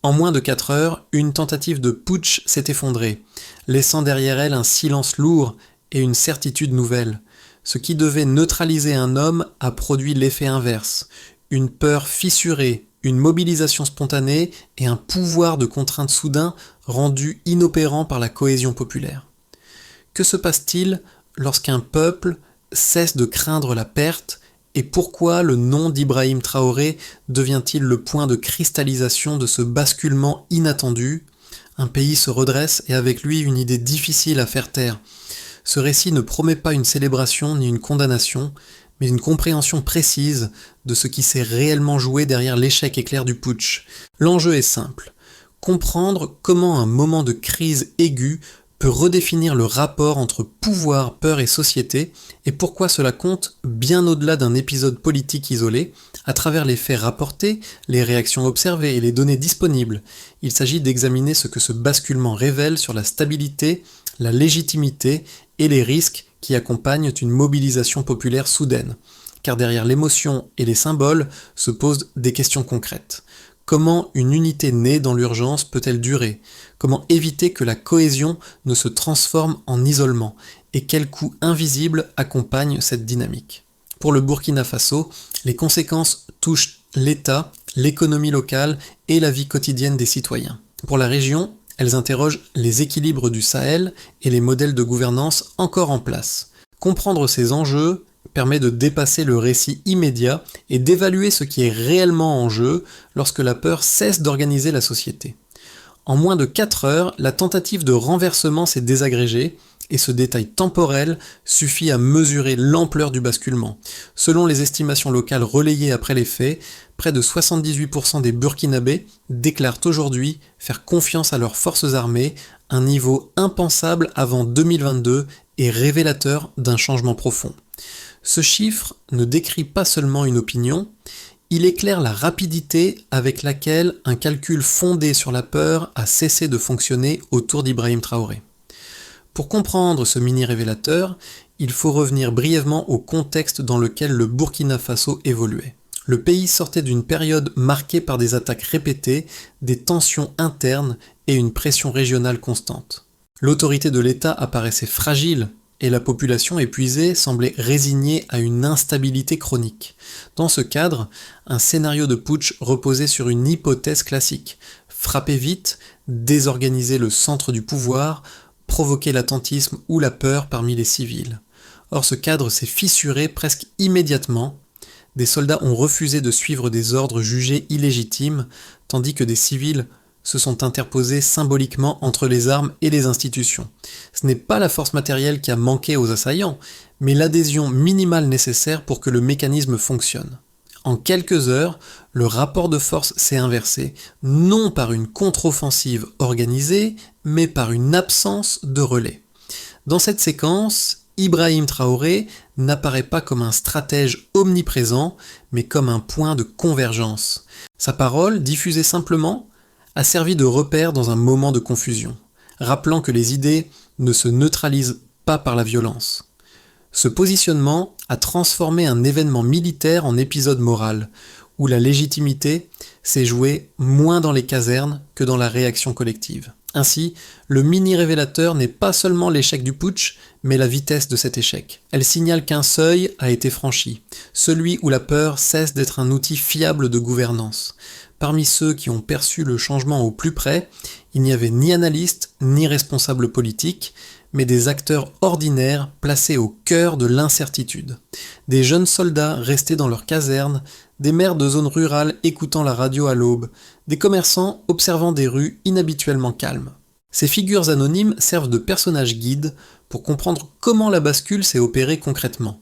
En moins de 4 heures, une tentative de putsch s'est effondrée, laissant derrière elle un silence lourd et une certitude nouvelle. Ce qui devait neutraliser un homme a produit l'effet inverse. Une peur fissurée, une mobilisation spontanée et un pouvoir de contrainte soudain rendu inopérant par la cohésion populaire. Que se passe-t-il lorsqu'un peuple cesse de craindre la perte et pourquoi le nom d'Ibrahim Traoré devient-il le point de cristallisation de ce basculement inattendu ? Un pays se redresse et avec lui une idée difficile à faire taire. Ce récit ne promet pas une célébration ni une condamnation, mais une compréhension précise de ce qui s'est réellement joué derrière l'échec éclair du putsch. L'enjeu est simple. Comprendre comment un moment de crise aiguë peut redéfinir le rapport entre pouvoir, peur et société, et pourquoi cela compte bien au-delà d'un épisode politique isolé, à travers les faits rapportés, les réactions observées et les données disponibles. Il s'agit d'examiner ce que ce basculement révèle sur la stabilité, la légitimité et les risques qui accompagnent une mobilisation populaire soudaine. Car derrière l'émotion et les symboles se posent des questions concrètes. Comment une unité née dans l'urgence peut-elle durer ? Comment éviter que la cohésion ne se transforme en isolement ? Et quels coûts invisibles accompagnent cette dynamique ? Pour le Burkina Faso, les conséquences touchent l'État, l'économie locale et la vie quotidienne des citoyens. Pour la région, elles interrogent les équilibres du Sahel et les modèles de gouvernance encore en place. Comprendre ces enjeux permet de dépasser le récit immédiat et d'évaluer ce qui est réellement en jeu lorsque la peur cesse d'organiser la société. En moins de 4 heures, la tentative de renversement s'est désagrégée et ce détail temporel suffit à mesurer l'ampleur du basculement. Selon les estimations locales relayées après les faits, près de 78% des Burkinabés déclarent aujourd'hui faire confiance à leurs forces armées, un niveau impensable avant 2022 et révélateur d'un changement profond. Ce chiffre ne décrit pas seulement une opinion, il éclaire la rapidité avec laquelle un calcul fondé sur la peur a cessé de fonctionner autour d'Ibrahim Traoré. Pour comprendre ce mini-révélateur, il faut revenir brièvement au contexte dans lequel le Burkina Faso évoluait. Le pays sortait d'une période marquée par des attaques répétées, des tensions internes et une pression régionale constante. L'autorité de l'État apparaissait fragile et la population épuisée semblait résignée à une instabilité chronique. Dans ce cadre, un scénario de putsch reposait sur une hypothèse classique: frapper vite, désorganiser le centre du pouvoir, provoquer l'attentisme ou la peur parmi les civils. Or ce cadre s'est fissuré presque immédiatement. Des soldats ont refusé de suivre des ordres jugés illégitimes, tandis que des civils se sont interposés symboliquement entre les armes et les institutions. Ce n'est pas la force matérielle qui a manqué aux assaillants, mais l'adhésion minimale nécessaire pour que le mécanisme fonctionne. En quelques heures, le rapport de force s'est inversé, non par une contre-offensive organisée, mais par une absence de relais. Dans cette séquence, Ibrahim Traoré n'apparaît pas comme un stratège omniprésent, mais comme un point de convergence. Sa parole, diffusée simplement, a servi de repère dans un moment de confusion, rappelant que les idées ne se neutralisent pas par la violence. Ce positionnement a transformé un événement militaire en épisode moral, où la légitimité s'est jouée moins dans les casernes que dans la réaction collective. Ainsi, le mini-révélateur n'est pas seulement l'échec du putsch, mais la vitesse de cet échec. Elle signale qu'un seuil a été franchi, celui où la peur cesse d'être un outil fiable de gouvernance. Parmi ceux qui ont perçu le changement au plus près, il n'y avait ni analystes ni responsables politiques, mais des acteurs ordinaires placés au cœur de l'incertitude. Des jeunes soldats restés dans leurs casernes, des maires de zones rurales écoutant la radio à l'aube, des commerçants observant des rues inhabituellement calmes. Ces figures anonymes servent de personnages guides pour comprendre comment la bascule s'est opérée concrètement.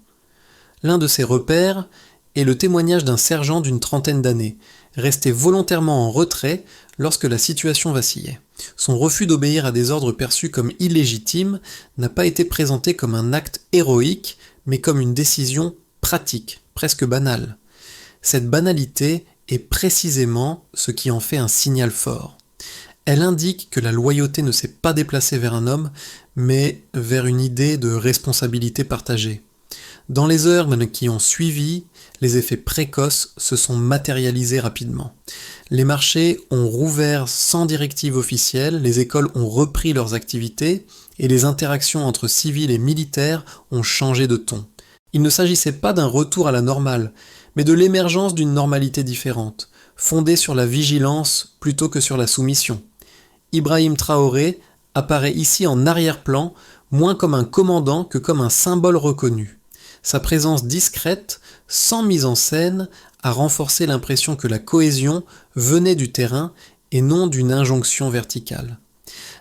L'un de ces repères est le témoignage d'un sergent d'une trentaine d'années, resté volontairement en retrait lorsque la situation vacillait. Son refus d'obéir à des ordres perçus comme illégitimes n'a pas été présenté comme un acte héroïque, mais comme une décision pratique, presque banale. Cette banalité est précisément ce qui en fait un signal fort. Elle indique que la loyauté ne s'est pas déplacée vers un homme, mais vers une idée de responsabilité partagée. Dans les heures qui ont suivi, les effets précoces se sont matérialisés rapidement. Les marchés ont rouvert sans directive officielle, les écoles ont repris leurs activités et les interactions entre civils et militaires ont changé de ton. Il ne s'agissait pas d'un retour à la normale, mais de l'émergence d'une normalité différente, fondée sur la vigilance plutôt que sur la soumission. Ibrahim Traoré apparaît ici en arrière-plan, moins comme un commandant que comme un symbole reconnu. Sa présence discrète, sans mise en scène, a renforcé l'impression que la cohésion venait du terrain et non d'une injonction verticale.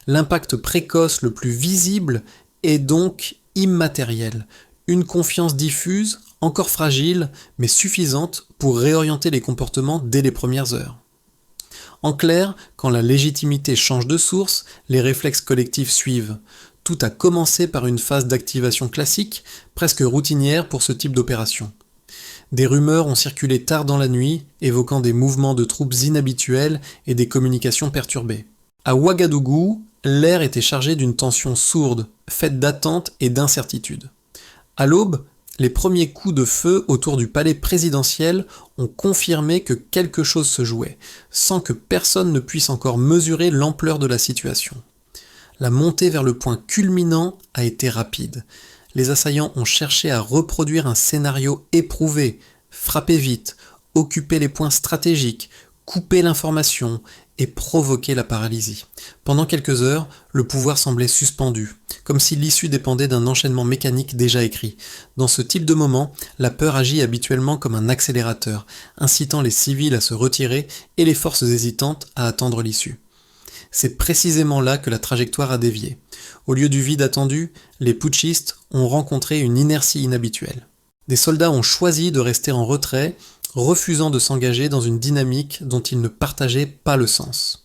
L'impact précoce le plus visible est donc immatériel, une confiance diffuse, encore fragile, mais suffisante pour réorienter les comportements dès les premières heures. En clair, quand la légitimité change de source, les réflexes collectifs suivent. Tout a commencé par une phase d'activation classique, presque routinière pour ce type d'opération. Des rumeurs ont circulé tard dans la nuit, évoquant des mouvements de troupes inhabituels et des communications perturbées. À Ouagadougou, l'air était chargé d'une tension sourde, faite d'attente et d'incertitude. À l'aube, les premiers coups de feu autour du palais présidentiel ont confirmé que quelque chose se jouait, sans que personne ne puisse encore mesurer l'ampleur de la situation. La montée vers le point culminant a été rapide. Les assaillants ont cherché à reproduire un scénario éprouvé, frapper vite, occuper les points stratégiques, couper l'information et provoquer la paralysie. Pendant quelques heures, le pouvoir semblait suspendu, comme si l'issue dépendait d'un enchaînement mécanique déjà écrit. Dans ce type de moment, la peur agit habituellement comme un accélérateur, incitant les civils à se retirer et les forces hésitantes à attendre l'issue. C'est précisément là que la trajectoire a dévié. Au lieu du vide attendu, les putschistes ont rencontré une inertie inhabituelle. Des soldats ont choisi de rester en retrait, refusant de s'engager dans une dynamique dont ils ne partageaient pas le sens.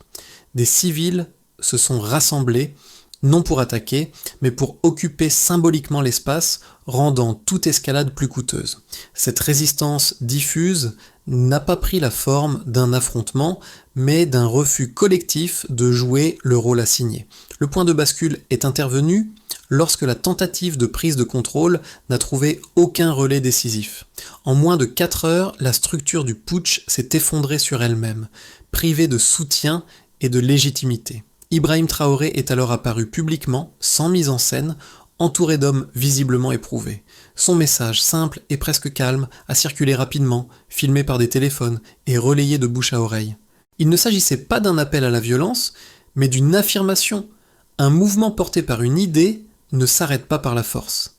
Des civils se sont rassemblés, non pour attaquer, mais pour occuper symboliquement l'espace, rendant toute escalade plus coûteuse. Cette résistance diffuse n'a pas pris la forme d'un affrontement, mais d'un refus collectif de jouer le rôle assigné. Le point de bascule est intervenu lorsque la tentative de prise de contrôle n'a trouvé aucun relais décisif. En moins de 4 heures, la structure du putsch s'est effondrée sur elle-même, privée de soutien et de légitimité. Ibrahim Traoré est alors apparu publiquement, sans mise en scène, entouré d'hommes visiblement éprouvés. Son message, simple et presque calme, a circulé rapidement, filmé par des téléphones et relayé de bouche à oreille. Il ne s'agissait pas d'un appel à la violence, mais d'une affirmation. Un mouvement porté par une idée ne s'arrête pas par la force.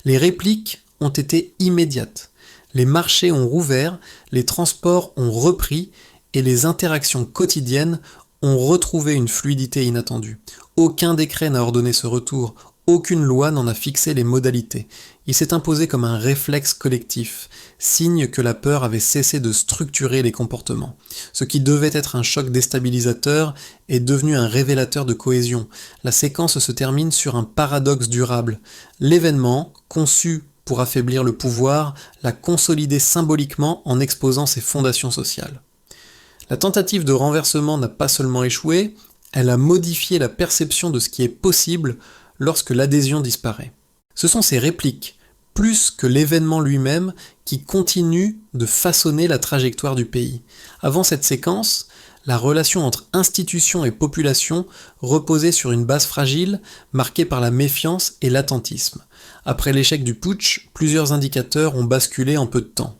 Les répliques ont été immédiates. Les marchés ont rouvert, les transports ont repris et les interactions quotidiennes ont retrouvé une fluidité inattendue. Aucun décret n'a ordonné ce retour, aucune loi n'en a fixé les modalités. Il s'est imposé comme un réflexe collectif, signe que la peur avait cessé de structurer les comportements. Ce qui devait être un choc déstabilisateur est devenu un révélateur de cohésion. La séquence se termine sur un paradoxe durable. L'événement, conçu pour affaiblir le pouvoir, l'a consolidé symboliquement en exposant ses fondations sociales. La tentative de renversement n'a pas seulement échoué, elle a modifié la perception de ce qui est possible lorsque l'adhésion disparaît. Ce sont ces répliques, plus que l'événement lui-même, qui continuent de façonner la trajectoire du pays. Avant cette séquence, la relation entre institutions et population reposait sur une base fragile, marquée par la méfiance et l'attentisme. Après l'échec du putsch, plusieurs indicateurs ont basculé en peu de temps.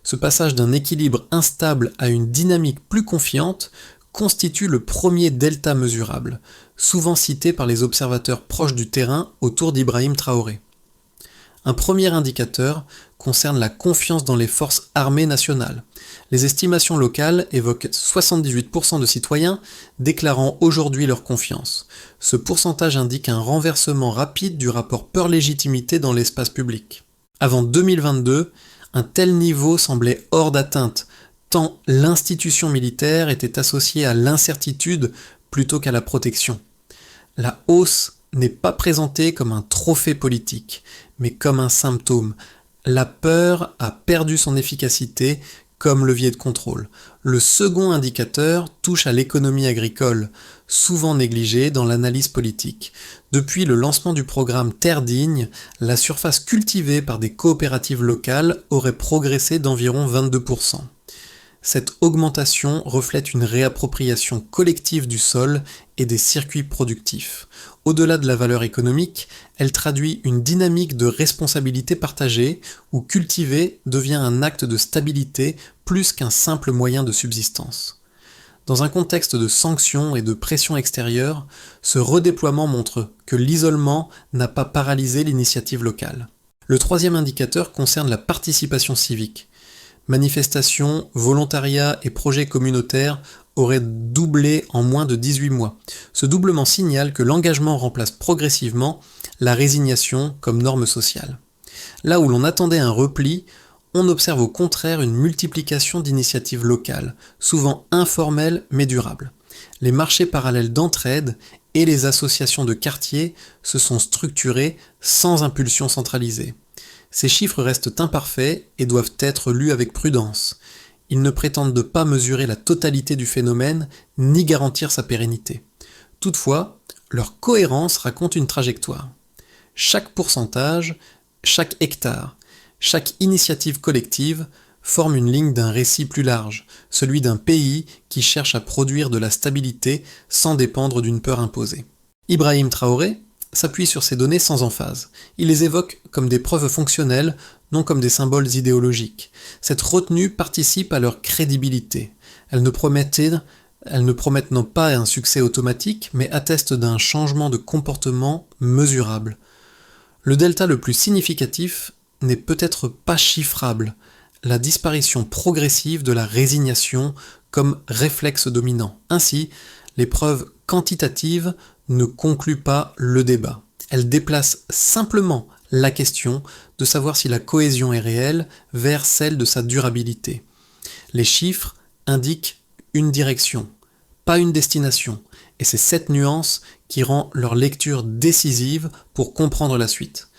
Ce passage d'un équilibre instable à une dynamique plus confiante constitue le premier delta mesurable, souvent cité par les observateurs proches du terrain autour d'Ibrahim Traoré. Un premier indicateur concerne la confiance dans les forces armées nationales. Les estimations locales évoquent 78% de citoyens déclarant aujourd'hui leur confiance. Ce pourcentage indique un renversement rapide du rapport peur-légitimité dans l'espace public. Avant 2022, un tel niveau semblait hors d'atteinte, tant l'institution militaire était associée à l'incertitude plutôt qu'à la protection. La hausse n'est pas présentée comme un trophée politique, mais comme un symptôme. La peur a perdu son efficacité, comme levier de contrôle. Le second indicateur touche à l'économie agricole, souvent négligée dans l'analyse politique. Depuis le lancement du programme Terre digne, la surface cultivée par des coopératives locales aurait progressé d'environ 22%. Cette augmentation reflète une réappropriation collective du sol et des circuits productifs. Au-delà de la valeur économique, elle traduit une dynamique de responsabilité partagée où cultiver devient un acte de stabilité plus qu'un simple moyen de subsistance. Dans un contexte de sanctions et de pression extérieure, ce redéploiement montre que l'isolement n'a pas paralysé l'initiative locale. Le troisième indicateur concerne la participation civique. Manifestations, volontariats et projets communautaires auraient doublé en moins de 18 mois. Ce doublement signale que l'engagement remplace progressivement la résignation comme norme sociale. Là où l'on attendait un repli, on observe au contraire une multiplication d'initiatives locales, souvent informelles mais durables. Les marchés parallèles d'entraide et les associations de quartiers se sont structurés sans impulsion centralisée. Ces chiffres restent imparfaits et doivent être lus avec prudence. Ils ne prétendent pas mesurer la totalité du phénomène ni garantir sa pérennité. Toutefois, leur cohérence raconte une trajectoire. Chaque pourcentage, chaque hectare, chaque initiative collective forme une ligne d'un récit plus large, celui d'un pays qui cherche à produire de la stabilité sans dépendre d'une peur imposée. Ibrahim Traoré s'appuie sur ces données sans emphase. Il les évoque comme des preuves fonctionnelles, non comme des symboles idéologiques. Cette retenue participe à leur crédibilité. Elles ne promettent non pas un succès automatique, mais attestent d'un changement de comportement mesurable. Le delta le plus significatif n'est peut-être pas chiffrable, la disparition progressive de la résignation comme réflexe dominant. Ainsi, les preuves quantitatives ne concluent pas le débat. Elles déplacent simplement la question de savoir si la cohésion est réelle vers celle de sa durabilité. Les chiffres indiquent une direction, pas une destination, et c'est cette nuance qui rend leur lecture décisive pour comprendre la suite.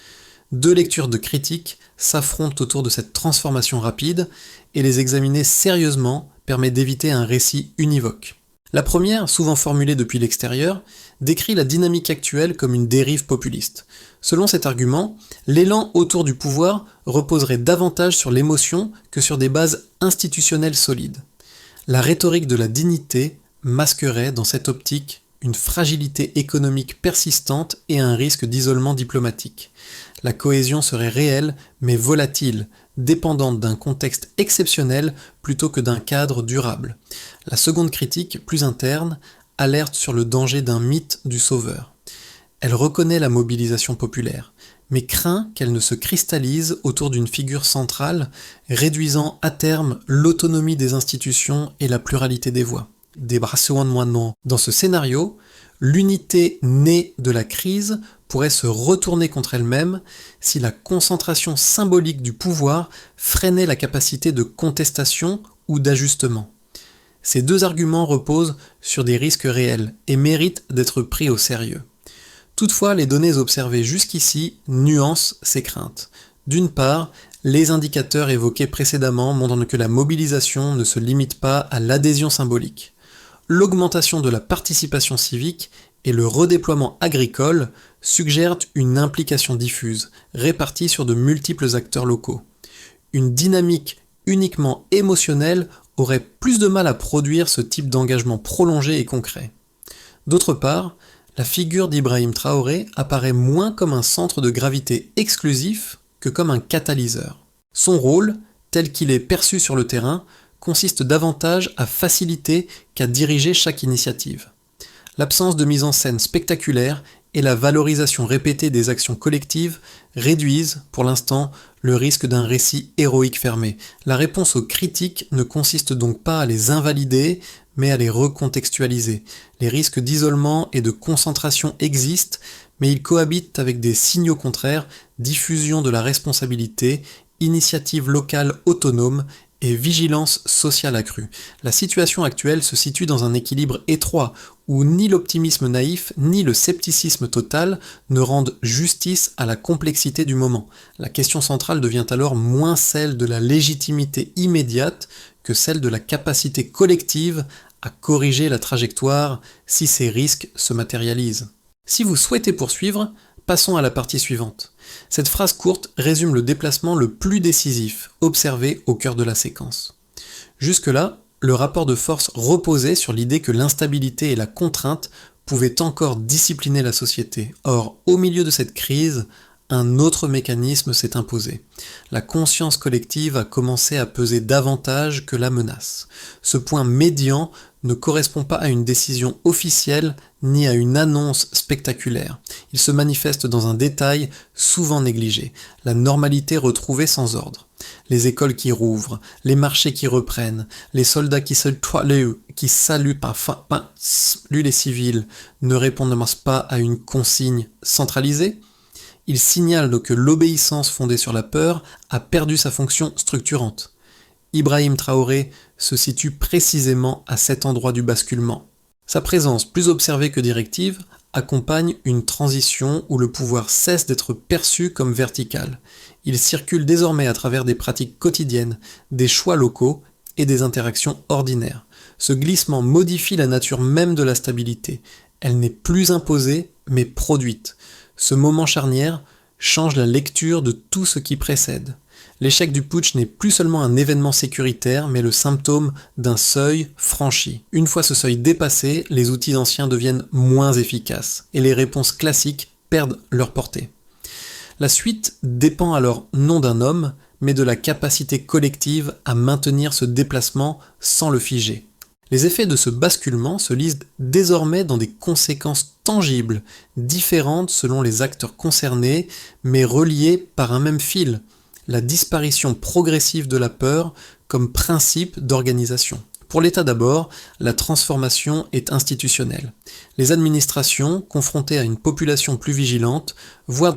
Deux lectures de critiques s'affrontent autour de cette transformation rapide, et les examiner sérieusement permet d'éviter un récit univoque. La première, souvent formulée depuis l'extérieur, décrit la dynamique actuelle comme une dérive populiste. Selon cet argument, l'élan autour du pouvoir reposerait davantage sur l'émotion que sur des bases institutionnelles solides. La rhétorique de la dignité masquerait dans cette optique une fragilité économique persistante et un risque d'isolement diplomatique. La cohésion serait réelle mais volatile, dépendante d'un contexte exceptionnel plutôt que d'un cadre durable. La seconde critique, plus interne, alerte sur le danger d'un mythe du sauveur. Elle reconnaît la mobilisation populaire, mais craint qu'elle ne se cristallise autour d'une figure centrale, réduisant à terme l'autonomie des institutions et la pluralité des voix. Dans ce scénario, l'unité née de la crise pourrait se retourner contre elle-même si la concentration symbolique du pouvoir freinait la capacité de contestation ou d'ajustement. Ces deux arguments reposent sur des risques réels et méritent d'être pris au sérieux. Toutefois, les données observées jusqu'ici nuancent ces craintes. D'une part, les indicateurs évoqués précédemment montrent que la mobilisation ne se limite pas à l'adhésion symbolique. L'augmentation de la participation civique et le redéploiement agricole suggèrent une implication diffuse, répartie sur de multiples acteurs locaux. Une dynamique uniquement émotionnelle aurait plus de mal à produire ce type d'engagement prolongé et concret. D'autre part, la figure d'Ibrahim Traoré apparaît moins comme un centre de gravité exclusif que comme un catalyseur. Son rôle, tel qu'il est perçu sur le terrain, consiste davantage à faciliter qu'à diriger chaque initiative. L'absence de mise en scène spectaculaire et la valorisation répétée des actions collectives réduisent, pour l'instant, le risque d'un récit héroïque fermé. La réponse aux critiques ne consiste donc pas à les invalider, mais à les recontextualiser. Les risques d'isolement et de concentration existent, mais ils cohabitent avec des signaux contraires, diffusion de la responsabilité, initiatives locales autonomes et vigilance sociale accrue. La situation actuelle se situe dans un équilibre étroit où ni l'optimisme naïf ni le scepticisme total ne rendent justice à la complexité du moment. La question centrale devient alors moins celle de la légitimité immédiate que celle de la capacité collective à corriger la trajectoire si ces risques se matérialisent. Si vous souhaitez poursuivre, passons à la partie suivante. Cette phrase courte résume le déplacement le plus décisif observé au cœur de la séquence. Jusque-là, le rapport de force reposait sur l'idée que l'instabilité et la contrainte pouvaient encore discipliner la société. Or, au milieu de cette crise, un autre mécanisme s'est imposé. La conscience collective a commencé à peser davantage que la menace. Ce point médian ne correspond pas à une décision officielle ni à une annonce spectaculaire. Il se manifeste dans un détail souvent négligé, la normalité retrouvée sans ordre. Les écoles qui rouvrent, les marchés qui reprennent, les soldats qui saluent les civils ne répondent pas à une consigne centralisée. Il signale que l'obéissance fondée sur la peur a perdu sa fonction structurante. Ibrahim Traoré se situe précisément à cet endroit du basculement. Sa présence, plus observée que directive, accompagne une transition où le pouvoir cesse d'être perçu comme vertical. Il circule désormais à travers des pratiques quotidiennes, des choix locaux et des interactions ordinaires. Ce glissement modifie la nature même de la stabilité. Elle n'est plus imposée, mais produite. Ce moment charnière change la lecture de tout ce qui précède. L'échec du putsch n'est plus seulement un événement sécuritaire, mais le symptôme d'un seuil franchi. Une fois ce seuil dépassé, les outils anciens deviennent moins efficaces, et les réponses classiques perdent leur portée. La suite dépend alors non d'un homme, mais de la capacité collective à maintenir ce déplacement sans le figer. Les effets de ce basculement se lisent désormais dans des conséquences tangibles, différentes selon les acteurs concernés, mais reliées par un même fil, la disparition progressive de la peur comme principe d'organisation. Pour l'État d'abord, la transformation est institutionnelle. Les administrations, confrontées à une population plus vigilante, voient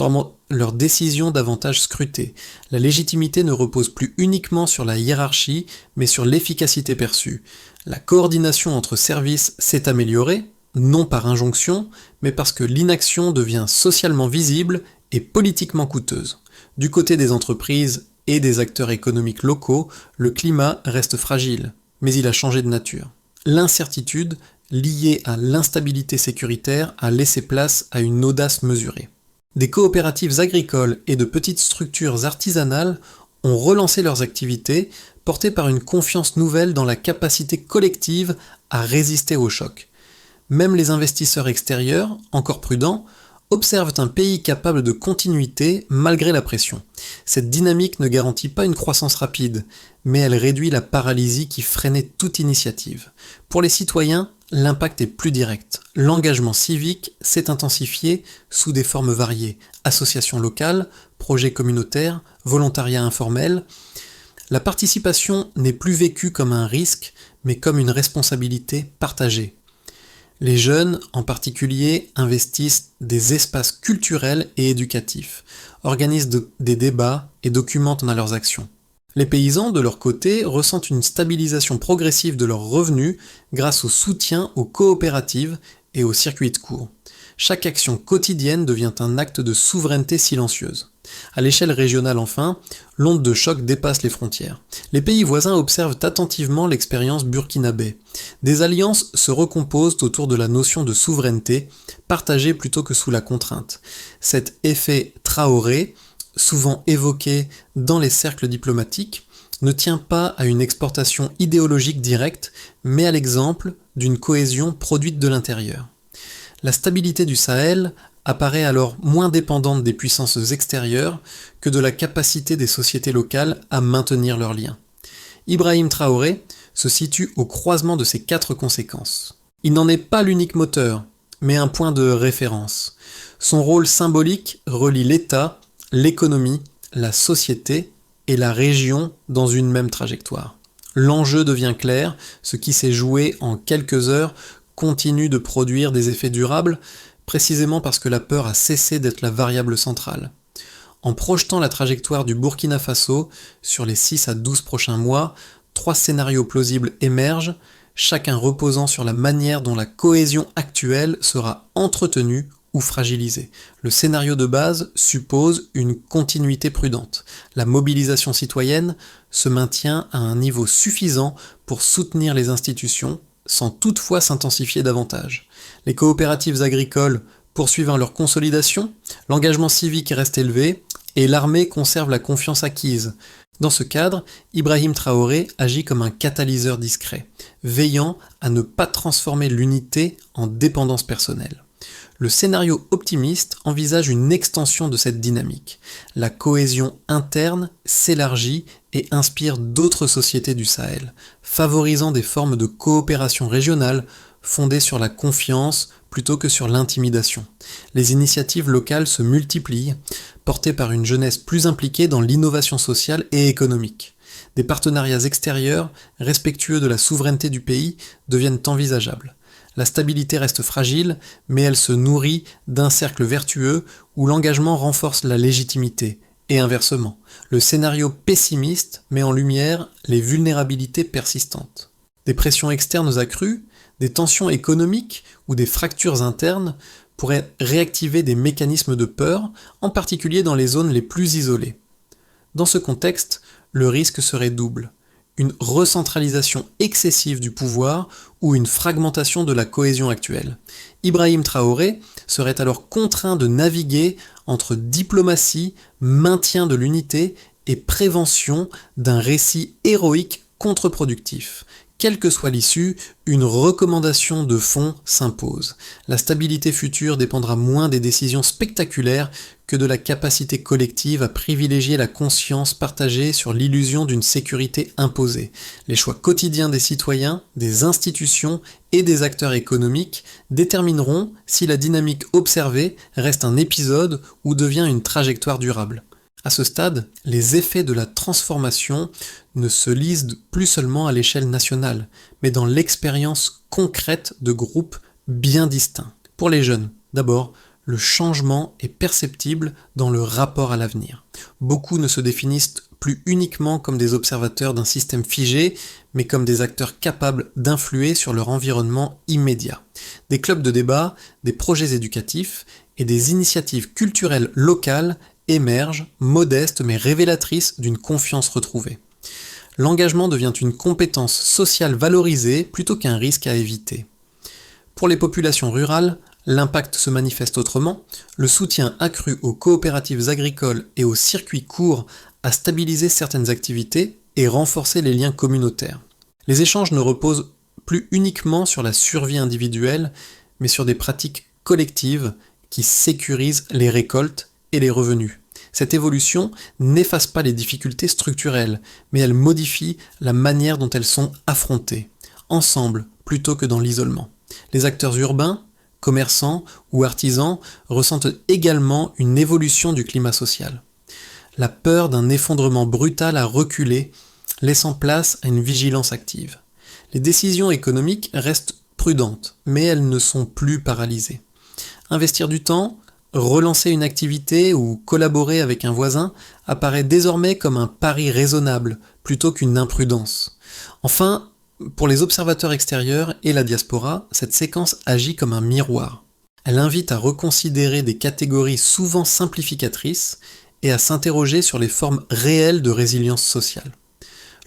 leurs décisions davantage scrutées. La légitimité ne repose plus uniquement sur la hiérarchie, mais sur l'efficacité perçue. La coordination entre services s'est améliorée, non par injonction, mais parce que l'inaction devient socialement visible et politiquement coûteuse. Du côté des entreprises et des acteurs économiques locaux, le climat reste fragile, mais il a changé de nature. L'incertitude, liée à l'instabilité sécuritaire, a laissé place à une audace mesurée. Des coopératives agricoles et de petites structures artisanales ont relancé leurs activités, portées par une confiance nouvelle dans la capacité collective à résister au choc. Même les investisseurs extérieurs, encore prudents, observent un pays capable de continuité malgré la pression. Cette dynamique ne garantit pas une croissance rapide, mais elle réduit la paralysie qui freinait toute initiative. Pour les citoyens, l'impact est plus direct. L'engagement civique s'est intensifié sous des formes variées. Associations locales, projets communautaires, volontariat informel. La participation n'est plus vécue comme un risque, mais comme une responsabilité partagée. Les jeunes, en particulier, investissent des espaces culturels et éducatifs, organisent des débats et documentent dans leurs actions. Les paysans, de leur côté, ressentent une stabilisation progressive de leurs revenus grâce au soutien aux coopératives et aux circuits de cours. Chaque action quotidienne devient un acte de souveraineté silencieuse. À l'échelle régionale enfin, l'onde de choc dépasse les frontières. Les pays voisins observent attentivement l'expérience burkinabé. Des alliances se recomposent autour de la notion de souveraineté, partagée plutôt que sous la contrainte. Cet effet Traoré, souvent évoqué dans les cercles diplomatiques, ne tient pas à une exportation idéologique directe, mais à l'exemple d'une cohésion produite de l'intérieur. La stabilité du Sahel apparaît alors moins dépendante des puissances extérieures que de la capacité des sociétés locales à maintenir leurs liens. Ibrahim Traoré se situe au croisement de ces 4 conséquences. Il n'en est pas l'unique moteur, mais un point de référence. Son rôle symbolique relie l'État, l'économie, la société et la région dans une même trajectoire. L'enjeu devient clair, ce qui s'est joué en quelques heures continue de produire des effets durables, précisément parce que la peur a cessé d'être la variable centrale. En projetant la trajectoire du Burkina Faso sur les 6 à 12 prochains mois, 3 scénarios plausibles émergent, chacun reposant sur la manière dont la cohésion actuelle sera entretenue ou fragilisée. Le scénario de base suppose une continuité prudente. La mobilisation citoyenne se maintient à un niveau suffisant pour soutenir les institutions, sans toutefois s'intensifier davantage. Les coopératives agricoles poursuivant leur consolidation, l'engagement civique reste élevé et l'armée conserve la confiance acquise. Dans ce cadre, Ibrahim Traoré agit comme un catalyseur discret, veillant à ne pas transformer l'unité en dépendance personnelle. Le scénario optimiste envisage une extension de cette dynamique. La cohésion interne s'élargit et inspire d'autres sociétés du Sahel, favorisant des formes de coopération régionale fondées sur la confiance plutôt que sur l'intimidation. Les initiatives locales se multiplient, portées par une jeunesse plus impliquée dans l'innovation sociale et économique. Des partenariats extérieurs, respectueux de la souveraineté du pays, deviennent envisageables. La stabilité reste fragile, mais elle se nourrit d'un cercle vertueux où l'engagement renforce la légitimité, et inversement. Le scénario pessimiste met en lumière les vulnérabilités persistantes. Des pressions externes accrues, des tensions économiques ou des fractures internes pourraient réactiver des mécanismes de peur, en particulier dans les zones les plus isolées. Dans ce contexte, le risque serait double. Une recentralisation excessive du pouvoir ou une fragmentation de la cohésion actuelle. Ibrahim Traoré serait alors contraint de naviguer entre diplomatie, maintien de l'unité et prévention d'un récit héroïque contre-productif. Quelle que soit l'issue, une recommandation de fond s'impose. La stabilité future dépendra moins des décisions spectaculaires que de la capacité collective à privilégier la conscience partagée sur l'illusion d'une sécurité imposée. Les choix quotidiens des citoyens, des institutions et des acteurs économiques détermineront si la dynamique observée reste un épisode ou devient une trajectoire durable. À ce stade, les effets de la transformation ne se lisent plus seulement à l'échelle nationale, mais dans l'expérience concrète de groupes bien distincts. Pour les jeunes, d'abord, le changement est perceptible dans le rapport à l'avenir. Beaucoup ne se définissent plus uniquement comme des observateurs d'un système figé, mais comme des acteurs capables d'influer sur leur environnement immédiat. Des clubs de débat, des projets éducatifs et des initiatives culturelles locales émergent, modestes mais révélatrices d'une confiance retrouvée. L'engagement devient une compétence sociale valorisée plutôt qu'un risque à éviter. Pour les populations rurales, l'impact se manifeste autrement. Le soutien accru aux coopératives agricoles et aux circuits courts a stabilisé certaines activités et renforcé les liens communautaires. Les échanges ne reposent plus uniquement sur la survie individuelle, mais sur des pratiques collectives qui sécurisent les récoltes et les revenus. Cette évolution n'efface pas les difficultés structurelles, mais elle modifie la manière dont elles sont affrontées, ensemble plutôt que dans l'isolement. Les acteurs urbains, commerçants ou artisans ressentent également une évolution du climat social. La peur d'un effondrement brutal a reculé, laissant place à une vigilance active. Les décisions économiques restent prudentes, mais elles ne sont plus paralysées. Investir du temps, relancer une activité ou collaborer avec un voisin apparaît désormais comme un pari raisonnable plutôt qu'une imprudence. Enfin, pour les observateurs extérieurs et la diaspora, cette séquence agit comme un miroir. Elle invite à reconsidérer des catégories souvent simplificatrices et à s'interroger sur les formes réelles de résilience sociale.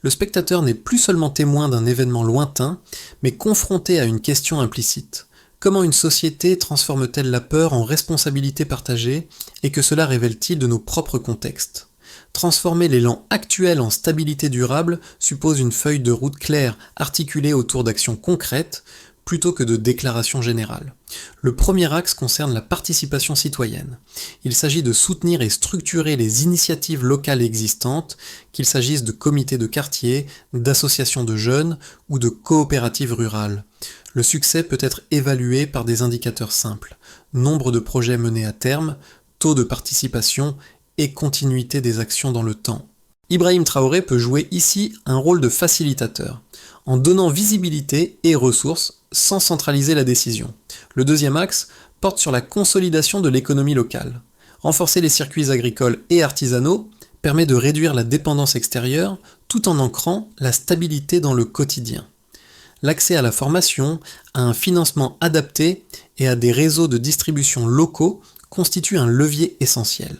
Le spectateur n'est plus seulement témoin d'un événement lointain, mais confronté à une question implicite. Comment une société transforme-t-elle la peur en responsabilité partagée et que cela révèle-t-il de nos propres contextes ? Transformer l'élan actuel en stabilité durable suppose une feuille de route claire articulée autour d'actions concrètes plutôt que de déclarations générales. Le premier axe concerne la participation citoyenne. Il s'agit de soutenir et structurer les initiatives locales existantes, qu'il s'agisse de comités de quartier, d'associations de jeunes ou de coopératives rurales. Le succès peut être évalué par des indicateurs simples: nombre de projets menés à terme, taux de participation et continuité des actions dans le temps. Ibrahim Traoré peut jouer ici un rôle de facilitateur, en donnant visibilité et ressources sans centraliser la décision. Le deuxième axe porte sur la consolidation de l'économie locale. Renforcer les circuits agricoles et artisanaux permet de réduire la dépendance extérieure tout en ancrant la stabilité dans le quotidien. L'accès à la formation, à un financement adapté et à des réseaux de distribution locaux constitue un levier essentiel.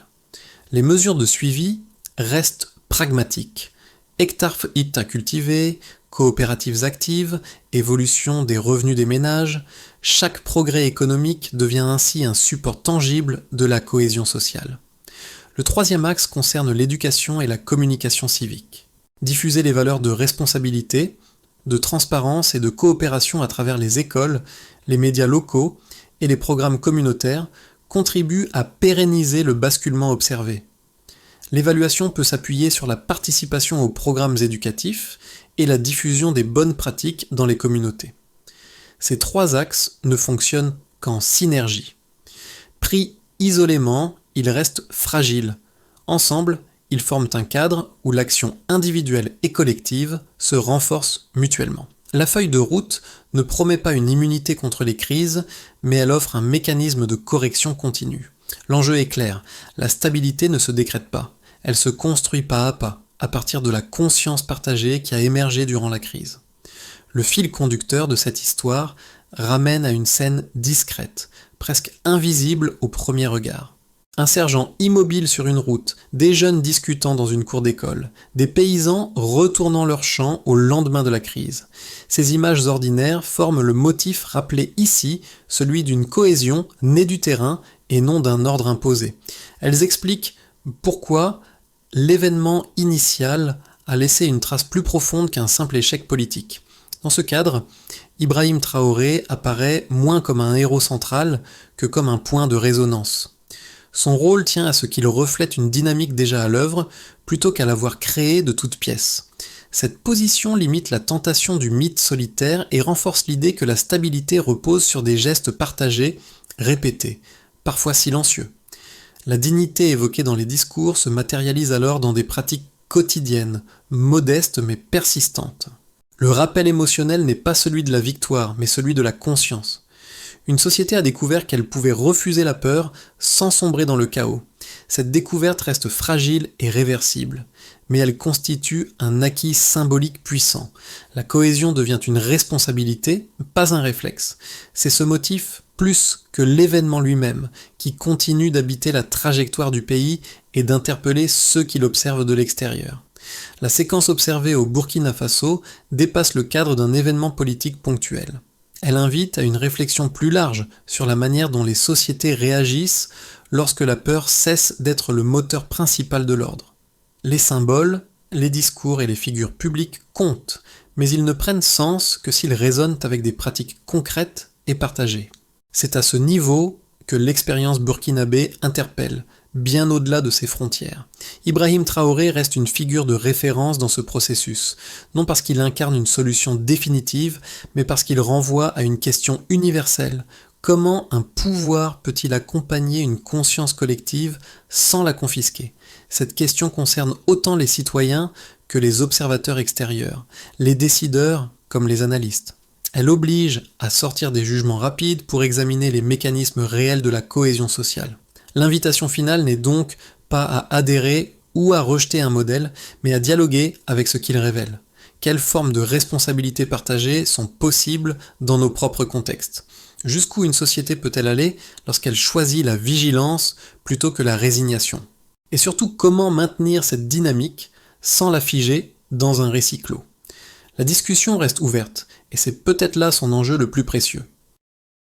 Les mesures de suivi restent pragmatiques. Hectares IT à cultiver, coopératives actives, évolution des revenus des ménages, chaque progrès économique devient ainsi un support tangible de la cohésion sociale. Le troisième axe concerne l'éducation et la communication civique. Diffuser les valeurs de responsabilité, de transparence et de coopération à travers les écoles, les médias locaux et les programmes communautaires contribue à pérenniser le basculement observé. L'évaluation peut s'appuyer sur la participation aux programmes éducatifs et la diffusion des bonnes pratiques dans les communautés. Ces trois axes ne fonctionnent qu'en synergie. Pris isolément, ils restent fragiles. Ensemble, ils forment un cadre où l'action individuelle et collective se renforcent mutuellement. La feuille de route ne promet pas une immunité contre les crises, mais elle offre un mécanisme de correction continue. L'enjeu est clair, la stabilité ne se décrète pas, elle se construit pas, à partir de la conscience partagée qui a émergé durant la crise. Le fil conducteur de cette histoire ramène à une scène discrète, presque invisible au premier regard. Un sergent immobile sur une route, des jeunes discutant dans une cour d'école, des paysans retournant leurs champs au lendemain de la crise. Ces images ordinaires forment le motif rappelé ici, celui d'une cohésion née du terrain et non d'un ordre imposé. Elles expliquent pourquoi l'événement initial a laissé une trace plus profonde qu'un simple échec politique. Dans ce cadre, Ibrahim Traoré apparaît moins comme un héros central que comme un point de résonance. Son rôle tient à ce qu'il reflète une dynamique déjà à l'œuvre, plutôt qu'à l'avoir créée de toutes pièces. Cette position limite la tentation du mythe solitaire et renforce l'idée que la stabilité repose sur des gestes partagés, répétés, parfois silencieux. La dignité évoquée dans les discours se matérialise alors dans des pratiques quotidiennes, modestes mais persistantes. Le rappel émotionnel n'est pas celui de la victoire, mais celui de la conscience. Une société a découvert qu'elle pouvait refuser la peur sans sombrer dans le chaos. Cette découverte reste fragile et réversible, mais elle constitue un acquis symbolique puissant. La cohésion devient une responsabilité, pas un réflexe. C'est ce motif, plus que l'événement lui-même, qui continue d'habiter la trajectoire du pays et d'interpeller ceux qui l'observent de l'extérieur. La séquence observée au Burkina Faso dépasse le cadre d'un événement politique ponctuel. Elle invite à une réflexion plus large sur la manière dont les sociétés réagissent lorsque la peur cesse d'être le moteur principal de l'ordre. Les symboles, les discours et les figures publiques comptent, mais ils ne prennent sens que s'ils résonnent avec des pratiques concrètes et partagées. C'est à ce niveau que l'expérience burkinabé interpelle, bien au-delà de ses frontières. Ibrahim Traoré reste une figure de référence dans ce processus, non parce qu'il incarne une solution définitive, mais parce qu'il renvoie à une question universelle. Comment un pouvoir peut-il accompagner une conscience collective sans la confisquer ? Cette question concerne autant les citoyens que les observateurs extérieurs, les décideurs comme les analystes. Elle oblige à sortir des jugements rapides pour examiner les mécanismes réels de la cohésion sociale. L'invitation finale n'est donc pas à adhérer ou à rejeter un modèle, mais à dialoguer avec ce qu'il révèle. Quelles formes de responsabilité partagée sont possibles dans nos propres contextes ? Jusqu'où une société peut-elle aller lorsqu'elle choisit la vigilance plutôt que la résignation ? Et surtout, comment maintenir cette dynamique sans la figer dans un récit clos ? La discussion reste ouverte, et c'est peut-être là son enjeu le plus précieux.